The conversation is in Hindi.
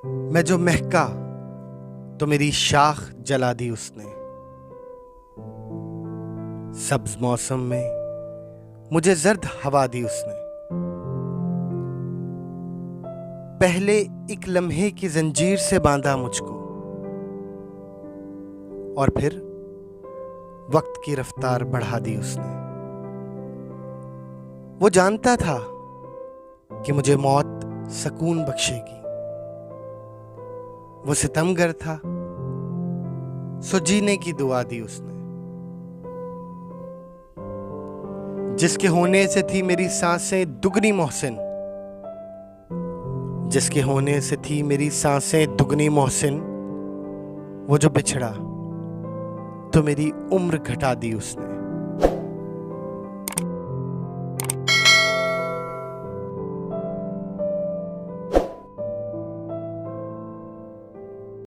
मैं जो महका तो मेरी शाख जला दी उसने। सब्ज मौसम में मुझे जर्द हवा दी उसने। पहले एक लम्हे की जंजीर से बांधा मुझको और फिर वक्त की रफ्तार बढ़ा दी उसने। वो जानता था कि मुझे मौत सकून बख्शेगी। वो सितमगर था, सो जीने की दुआ दी उसने। जिसके होने से थी मेरी सांसें दुगनी मोहसिन, जिसके होने से थी मेरी सांसें दुगनी मोहसिन, वो जो बिछड़ा तो मेरी उम्र घटा दी उसने।